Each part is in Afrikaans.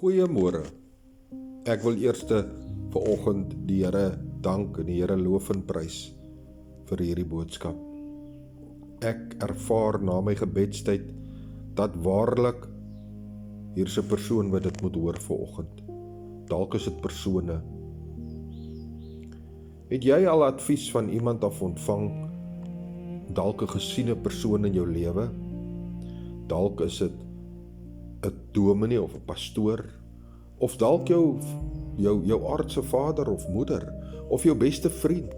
Goeiemôre. Ek wil eers vanoggend die Here dank en die Here loof en prys vir hierdie boodskap. Ek ervaar na my gebedstyd dat waarlik hier's 'n persoon wat dit moet hoor vanoggend. Dalk is dit persone. Het jy al advies van iemand af ontvang? Dalk 'n gesiene persoon in jou lewe? Dalk is dit 'n dominee of 'n pastoor, of dalk jou aardse vader of moeder, of jou beste vriend,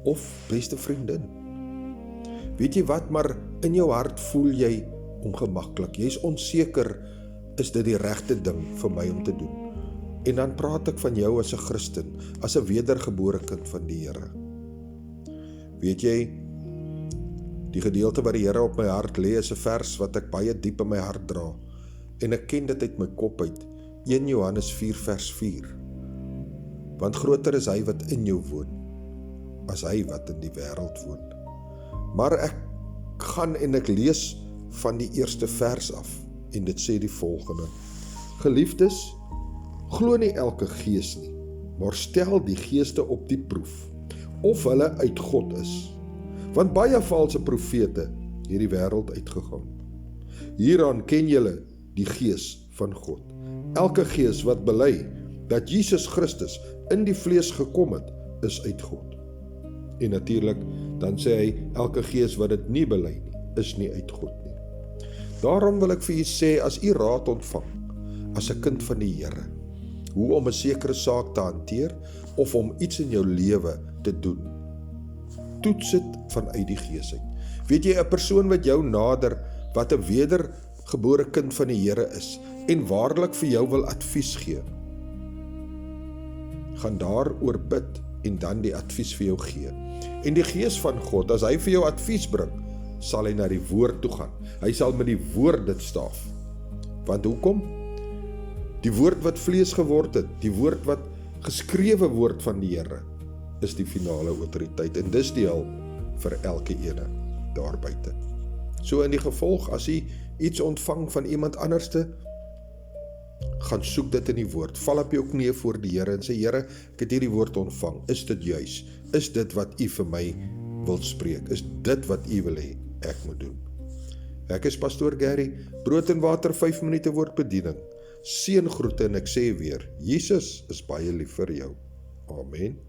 of beste vriendin. Weet jy wat, maar in jou hart voel jy ongemaklik, jy is onseker, is dit die regte ding vir my om te doen? En dan praat ek van jou as 'n Christen, as 'n wedergebore kind van die Here. Weet jy, die gedeelte wat die Here op my hart lê is 'n vers wat ek baie diep in my hart dra, en ek ken dit uit my kop uit, 1 Johannes 4 vers 4. Want groter is hy wat in jou woon, as hy wat in die wêreld woon. Maar ek gaan en ek lees van die eerste vers af, en dit sê die volgende: Geliefdes, glo nie elke gees nie, maar stel die geeste op die proef, of hulle uit God is. Want baie valse profete hierdie wêreld uitgegaan. Hieraan ken julle die gees van God. Elke gees wat bely dat Jesus Christus in die vlees gekom het, is uit God. En natuurlik, dan sê hy, elke gees wat dit nie bely nie, is nie uit God nie. Daarom wil ek vir u sê, as u raad ontvang, as 'n kind van die Here, hoe om 'n sekere saak te hanteer, of om iets in jou lewe te doen, toets dit vanuit die Gees uit. Weet jy, 'n persoon wat jou nader, wat 'n wedergebore kind van die Here is, en waarlik vir jou wil advies gee, gaan daaroor bid, en dan die advies vir jou gee. En die Gees van God, as hy vir jou advies bring, sal hy na die woord toe gaan. Hy sal met die woord dit staaf. Want hoekom? Die woord wat vlees geword het, die woord wat geskrewe woord van die Here, is die finale autoriteit, en dis die hulp vir elke ene daar buite. So in die gevolg, as jy iets ontvang van iemand anderste, gaan soek dit in die woord, val op jou knieë voor die Here en sê, Here, ek het hierdie woord ontvang, is dit juis? Is dit wat u vir my wil spreek? Is dit wat u wil hê ek moet doen? Ek is Pastoor Gary, brood en water 5 minute woordbediening. Seën groete, en ek sê weer, Jesus is baie lief vir jou. Amen.